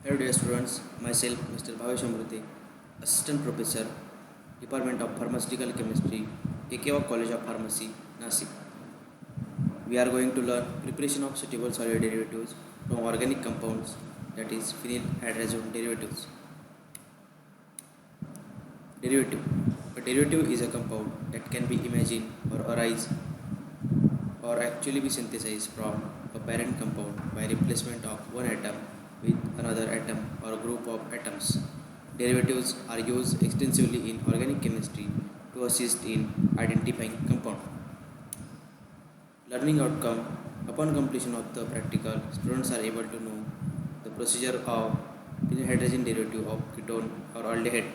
Hello dear students, myself Mr. Bhavesh Amrute, Assistant Professor, Department of Pharmaceutical Chemistry, Kekewa College of Pharmacy, Nasik. We are going to learn preparation of suitable solid derivatives from organic compounds, that is phenylhydrazone derivatives. Derivative. A derivative is a compound that can be imagined or arise or actually be synthesized from a parent compound by replacement of one atom with another atom or group of atoms. Derivatives are used extensively in organic chemistry to assist in identifying compound. Learning outcome. Upon completion of the practical, students are able to know the procedure of phenylhydrazine derivative of ketone or aldehyde,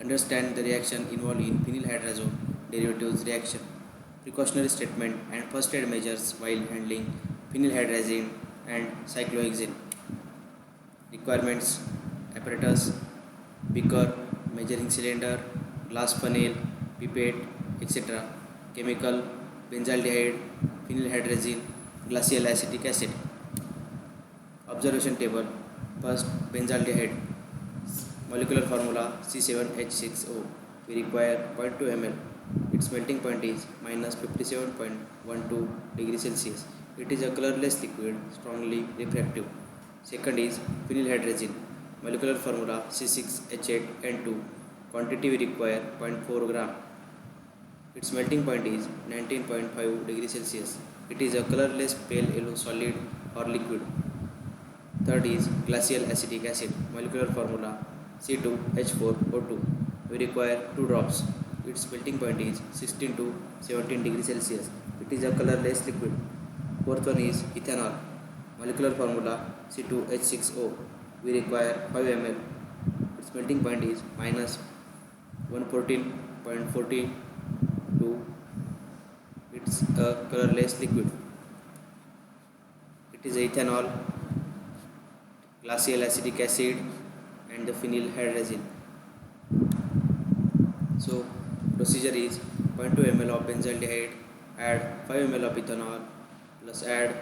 understand the reaction involved in phenylhydrazone derivatives reaction, precautionary statement and first aid measures while handling phenylhydrazine and cyclohexane. Requirements: apparatus, beaker, measuring cylinder, glass funnel, pipette, etc. Chemical: benzaldehyde, phenylhydrazine, glacial acetic acid. Observation table. First, benzaldehyde. Molecular formula C7H6O. We require 0.2 ml. Its melting point is minus 57.12 degrees Celsius. It is a colorless liquid, strongly refractive. Second is phenylhydrazine. Molecular formula C6H8N2. Quantity we require 0.4 gram. Its melting point is 19.5 degrees Celsius. It is a colorless pale yellow solid or liquid. Third is glacial acetic acid. Molecular formula C2H4O2. We require 2 drops. Its melting point is 16 to 17 degrees Celsius. It is a colorless liquid. Fourth one is ethanol. Molecular formula C2H6O. We require 5 ml. Its melting point is minus 114.42. It's a colorless liquid. It is ethanol, glacial acetic acid and the phenylhydrazine. So procedure is 0.2 ml of benzaldehyde, add 5 ml of ethanol plus add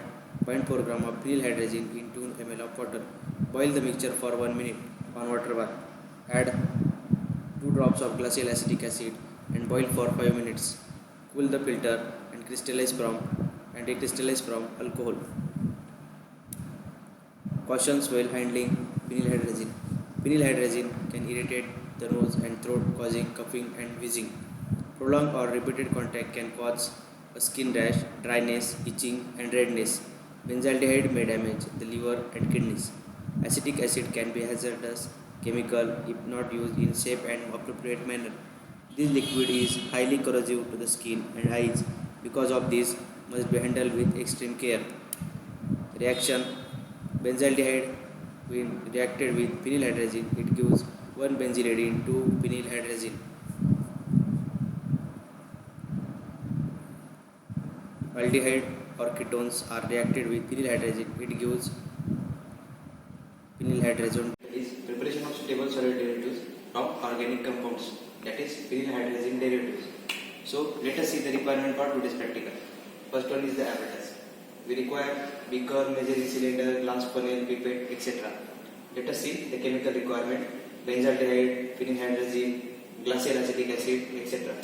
0.4 gram of phenylhydrazine in 2 ml of water. Boil the mixture for 1 minute on water bath. Add 2 drops of glacial acetic acid and boil for 5 minutes. Cool the filter and recrystallize from alcohol. Cautions while handling phenylhydrazine. Phenylhydrazine can irritate the nose and throat, causing coughing and wheezing. Prolonged or repeated contact can cause a skin rash, dryness, itching, and redness. Benzaldehyde may damage the liver and kidneys. Acetic acid can be hazardous chemical if not used in safe and appropriate manner. This liquid is highly corrosive to the skin and eyes. Because of this, must be handled with extreme care. Reaction: benzaldehyde when reacted with phenylhydrazine, it gives 1 benzylidene 2 phenylhydrazine. Aldehyde or ketones are reacted with phenylhydrazine, it gives phenylhydrazone. Is preparation of stable solid derivatives from organic compounds, that is phenylhydrazine derivatives. So let us see the requirement for today's practical. First one is the apparatus. We require beaker, measuring cylinder, glass funnel, pipette, etc. Let us see the chemical requirement: benzaldehyde, phenylhydrazine, glacial acetic acid, etc.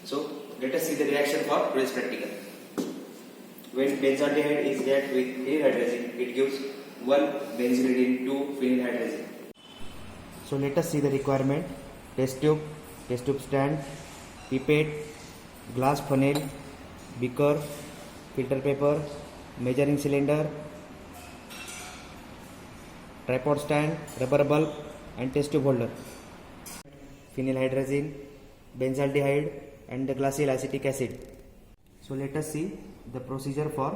So let us see the reaction for today's practical. When benzaldehyde is react with phenylhydrazine, it gives 1 benzylidene 2 phenylhydrazine. So let us see the requirement: test tube stand, pipette, glass funnel, beaker, filter paper, measuring cylinder, tripod stand, rubber bulb and test tube holder. Phenylhydrazine, benzaldehyde and the glacial acetic acid. So let us see the procedure for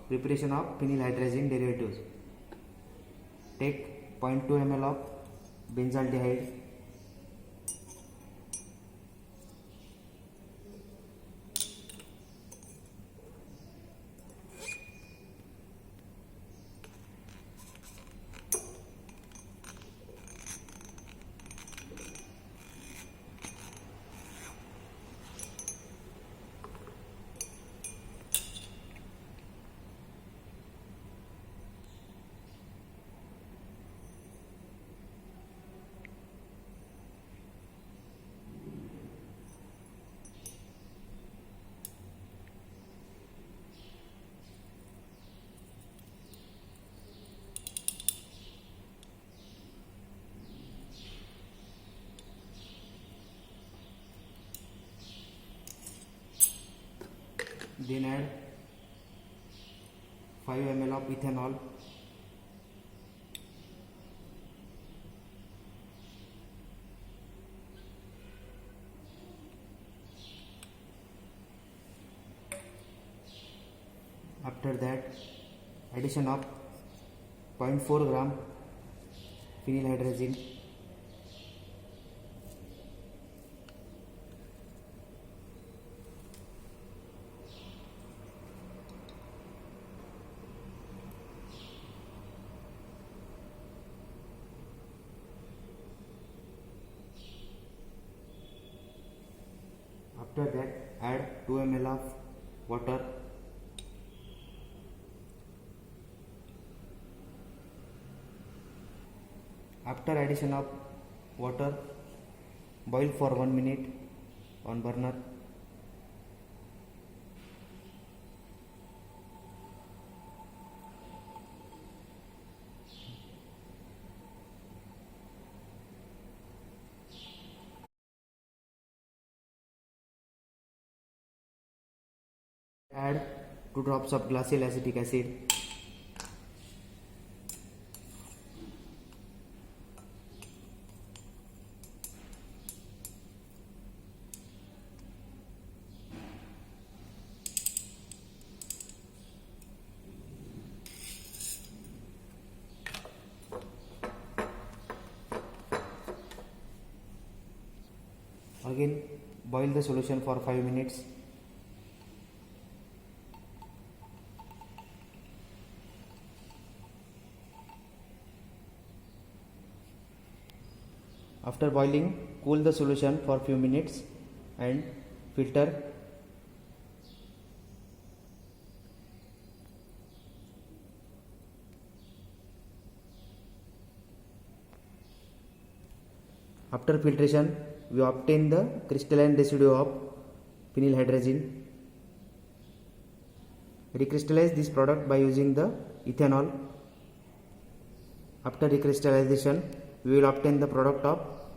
preparation of phenylhydrazine derivatives. Take 0.2 ml of benzaldehyde, Then add 5 ml of ethanol. After that, addition of 0.4 gram phenylhydrazine. After that, add 2 ml of water. After addition of water, boil for 1 minute on burner. Add 2 drops of glacial acetic acid. Again, boil the solution for 5 minutes. After boiling, cool the solution for few minutes and filter. After filtration, we obtain the crystalline residue of phenylhydrazine. Recrystallize this product by using the ethanol. After recrystallization, we will obtain the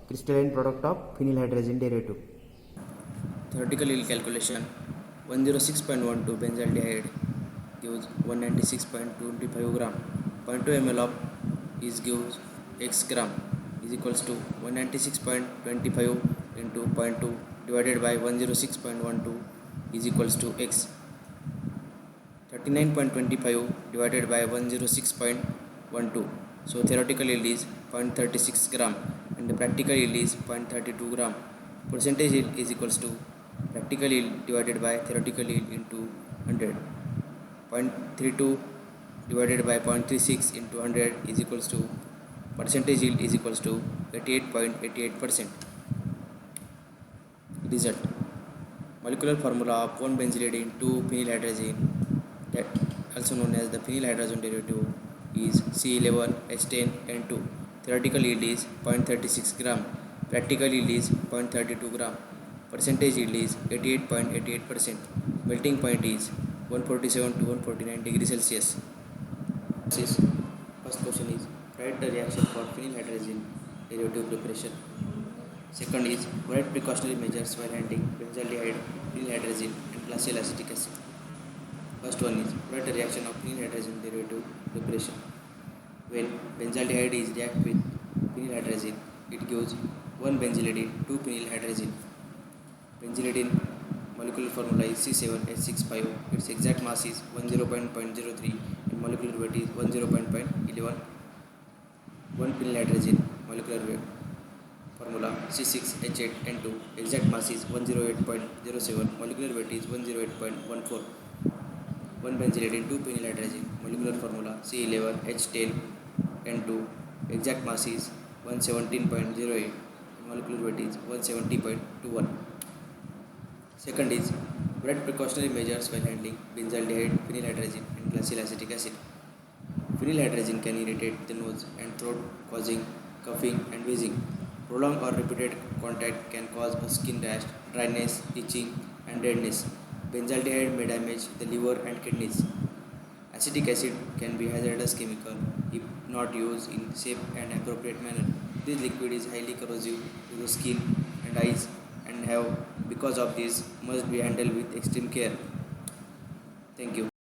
crystalline product of phenylhydrazine derivative. Theoretical yield calculation: 106.12 benzaldehyde gives 196.25 gram. 0.2 ml of is gives x gram is equals to 196.25 into 0.2 divided by 106.12 is equals to x. 39.25 divided by 106.12. So theoretical yield is 0.36 gram and the practical yield is 0.32 gram. Percentage yield is equals to practical yield divided by theoretical yield into 100. 0.32 divided by 0.36 into 100 is equals to percentage yield is equals to 88.88%. Result: molecular formula of 1-benzylidene 2-phenylhydrazine, that also known as the phenylhydrazine derivative, is C11H10N2. Theoretical yield is 0.36 gram. Practical yield is 0.32 gram. Percentage yield is 88.88%. Melting point is 147 to 149 degrees Celsius. First question is, write the reaction for phenylhydrazine derivative preparation. Second is, write precautionary measures while handling benzaldehyde, phenylhydrazine and glacial acetic acid. First one is, write the reaction of phenylhydrazine derivative preparation. When benzaldehyde is react with phenylhydrazine, it gives 1-benzylidene 2-phenylhydrazine. Benzylidene molecular formula is C7H65. Its exact mass is 10.03 and molecular weight is 10.11. 1-phenylhydrazine molecular weight formula C6H8N2. Exact mass is 108.07. Molecular weight is 108.14. 1-benzylidene 2-phenylhydrazine molecular formula C11H10N2. Exact mass is 117.08. Molecular weight is 170.21. Second is, write precautionary measures while handling benzaldehyde, phenylhydrazine and glacial acetic acid. Phenylhydrazine can irritate the nose and throat, causing coughing and wheezing. Prolonged or repeated contact can cause a skin rash, dryness, itching and redness. Benzaldehyde may damage the liver and kidneys. Acetic acid can be hazardous chemical if not used in safe and appropriate manner. This liquid is highly corrosive to the skin and eyes and because of this must be handled with extreme care. Thank you.